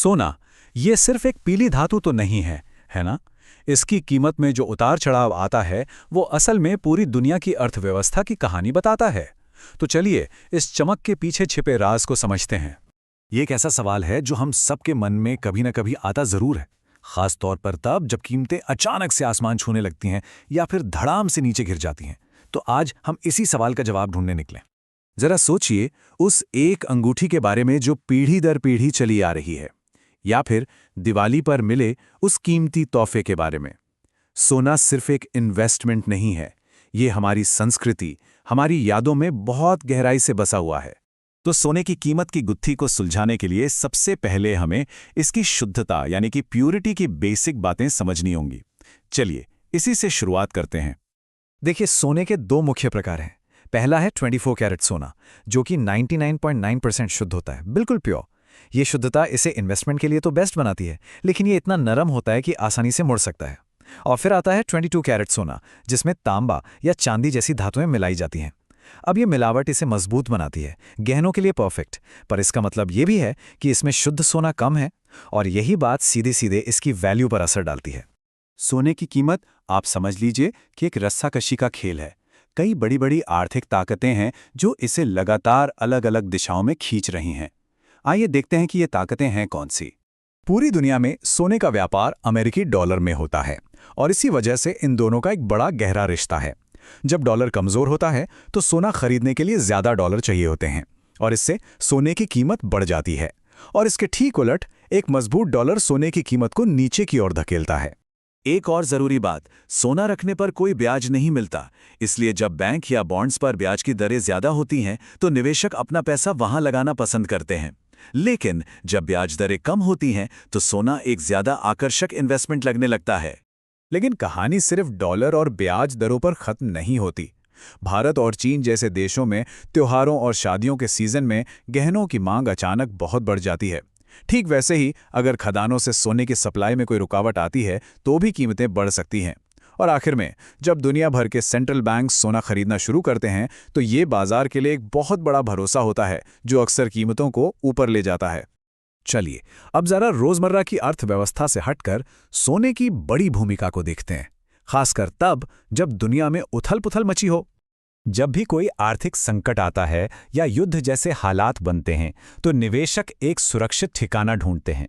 सोना, ये सिर्फ एक पीली धातु तो नहीं है ना? इसकी कीमत में जो उतार चढ़ाव आता है वो असल में पूरी दुनिया की अर्थव्यवस्था की कहानी बताता है। तो चलिए इस चमक के पीछे छिपे राज को समझते हैं। ये एक ऐसा सवाल है जो हम सबके मन में कभी ना कभी आता जरूर है, खास तौर पर तब जब कीमतें अचानक से आसमान छूने लगती हैं या फिर धड़ाम से नीचे गिर जाती हैं। तो आज हम इसी सवाल का जवाब ढूंढने निकले। जरा सोचिए उस एक अंगूठी के बारे में जो पीढ़ी दर पीढ़ी चली आ रही है, या फिर दिवाली पर मिले उस कीमती तोहफे के बारे में। सोना सिर्फ एक इन्वेस्टमेंट नहीं है, ये हमारी संस्कृति, हमारी यादों में बहुत गहराई से बसा हुआ है। तो सोने की कीमत की गुत्थी को सुलझाने के लिए सबसे पहले हमें इसकी शुद्धता यानी कि प्यूरिटी की बेसिक बातें समझनी होंगी। चलिए इसी से शुरुआत करते हैं। देखिए, सोने के दो मुख्य प्रकार हैं। पहला है 24 कैरेट सोना, जो कि 99.9% शुद्ध होता है, बिल्कुल प्योर। ये शुद्धता इसे इन्वेस्टमेंट के लिए तो बेस्ट बनाती है, लेकिन ये इतना नरम होता है कि आसानी से मुड़ सकता है। और फिर आता है 22 कैरेट सोना, जिसमें तांबा या चांदी जैसी धातुएं मिलाई जाती हैं। अब ये मिलावट इसे मजबूत बनाती है, गहनों के लिए परफेक्ट, पर इसका मतलब ये भी है कि इसमें शुद्ध सोना कम है, और यही बात सीधे सीधे इसकी वैल्यू पर असर डालती है। सोने की कीमत आप समझ लीजिए कि एक रस्साकशी का खेल है। कई बड़ी बड़ी आर्थिक ताकतें हैं जो इसे लगातार अलग अलग दिशाओं में खींच रही हैं। आइए देखते हैं कि ये ताकतें हैं कौन सी। पूरी दुनिया में सोने का व्यापार अमेरिकी डॉलर में होता है, और इसी वजह से इन दोनों का एक बड़ा गहरा रिश्ता है। जब डॉलर कमजोर होता है तो सोना खरीदने के लिए ज्यादा डॉलर चाहिए होते हैं, और इससे सोने की कीमत बढ़ जाती है। और इसके ठीक उलट, एक मजबूत डॉलर सोने की कीमत को नीचे की ओर धकेलता है। एक और जरूरी बात, सोना रखने पर कोई ब्याज नहीं मिलता, इसलिए जब बैंक या बॉन्ड्स पर ब्याज की दरें ज्यादा होती हैं तो निवेशक अपना पैसा वहां लगाना पसंद करते हैं। लेकिन जब ब्याज दरें कम होती हैं तो सोना एक ज्यादा आकर्षक इन्वेस्टमेंट लगने लगता है। लेकिन कहानी सिर्फ डॉलर और ब्याज दरों पर खत्म नहीं होती। भारत और चीन जैसे देशों में त्योहारों और शादियों के सीजन में गहनों की मांग अचानक बहुत बढ़ जाती है। ठीक वैसे ही अगर खदानों से सोने की सप्लाई में कोई रुकावट आती है तो भी कीमतें बढ़ सकती हैं। और आखिर में जब दुनिया भर के सेंट्रल बैंक सोना खरीदना शुरू करते हैं तो ये बाजार के लिए एक बहुत बड़ा भरोसा होता है, जो अक्सर कीमतों को ऊपर ले जाता है। चलिए अब जरा रोजमर्रा की अर्थव्यवस्था से हटकर सोने की बड़ी भूमिका को देखते हैं, खासकर तब जब दुनिया में उथल-पुथल मची हो। जब भी कोई आर्थिक संकट आता है या युद्ध जैसे हालात बनते हैं तो निवेशक एक सुरक्षित ठिकाना ढूंढते हैं।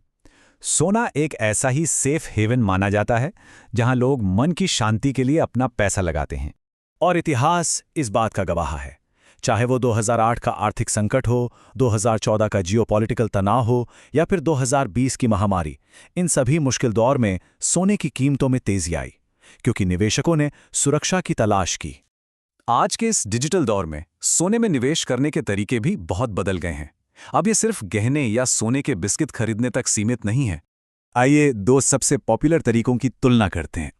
सोना एक ऐसा ही सेफ हेवन माना जाता है जहां लोग मन की शांति के लिए अपना पैसा लगाते हैं। और इतिहास इस बात का गवाह है। चाहे वो 2008 का आर्थिक संकट हो, 2014 का जियोपॉलिटिकल तनाव हो या फिर 2020 की महामारी, इन सभी मुश्किल दौर में सोने की कीमतों में तेजी आई, क्योंकि निवेशकों ने सुरक्षा की तलाश की। आज के इस डिजिटल दौर में सोने में निवेश करने के तरीके भी बहुत बदल गए हैं। अब ये सिर्फ गहने या सोने के बिस्किट खरीदने तक सीमित नहीं है। आइए दो सबसे पॉपुलर तरीकों की तुलना करते हैं।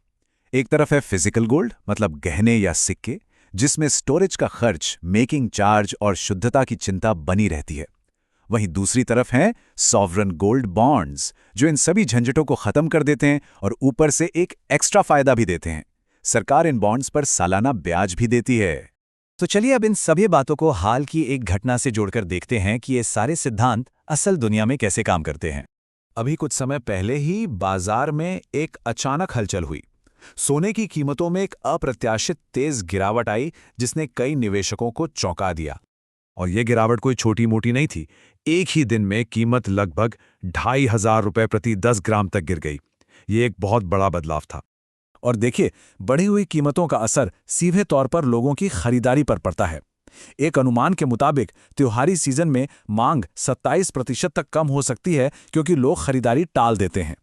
एक तरफ है फिजिकल गोल्ड, मतलब गहने या सिक्के, जिसमें स्टोरेज का खर्च, मेकिंग चार्ज और शुद्धता की चिंता बनी रहती है। वहीं दूसरी तरफ हैं सॉवरन गोल्ड बॉन्ड्स, जो इन सभी झंझटों को खत्म कर देते हैं और ऊपर से एक एक्स्ट्रा फायदा भी देते हैं। सरकार इन बॉन्ड्स पर सालाना ब्याज भी देती है। तो चलिए अब इन सभी बातों को हाल की एक घटना से जोड़कर देखते हैं कि ये सारे सिद्धांत असल दुनिया में कैसे काम करते हैं। अभी कुछ समय पहले ही बाजार में एक अचानक हलचल हुई। सोने की कीमतों में एक अप्रत्याशित तेज गिरावट आई, जिसने कई निवेशकों को चौंका दिया। और यह गिरावट कोई छोटी मोटी नहीं थी। एक ही दिन में कीमत लगभग 2500 रुपये प्रति 10 ग्राम तक गिर गई। ये एक बहुत बड़ा बदलाव था। और देखिए, बढ़ी हुई कीमतों का असर सीधे तौर पर लोगों की खरीदारी पर पड़ता है। एक अनुमान के मुताबिक त्योहारी सीजन में मांग 27% तक कम हो सकती है, क्योंकि लोग खरीदारी टाल देते हैं।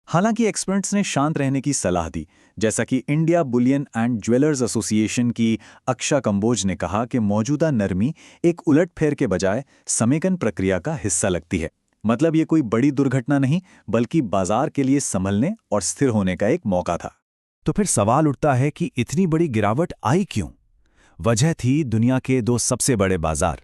हालांकि एक्सपर्ट्स ने शांत रहने की सलाह दी, जैसा कि India Boolean and jewellers association की अक्षा कंबोज ने कहा कि मौजूदा नरमी एक उलटफेर के बजाय समेकन प्रक्रिया का हिस्सा लगती है। मतलब ये कोई बड़ी दुर्घटना नहीं, बल्कि बाजार के लिए संभलने और स्थिर होने का एक मौका था। तो फिर सवाल उठता है कि इतनी बड़ी गिरावट आई क्यों? वजह थी दुनिया के दो सबसे बड़े बाजार,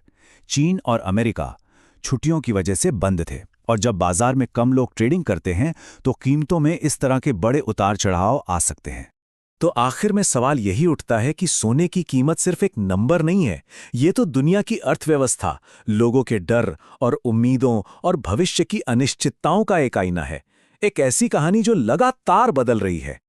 चीन और अमेरिका, छुट्टियों की वजह से बंद थे। और जब बाजार में कम लोग ट्रेडिंग करते हैं तो कीमतों में इस तरह के बड़े उतार चढ़ाव आ सकते हैं। तो आखिर में सवाल यही उठता है कि सोने की कीमत सिर्फ एक नंबर नहीं है, ये तो दुनिया की अर्थव्यवस्था, लोगों के डर और उम्मीदों और भविष्य की अनिश्चितताओं का एक आईना है। एक ऐसी कहानी जो लगातार बदल रही है।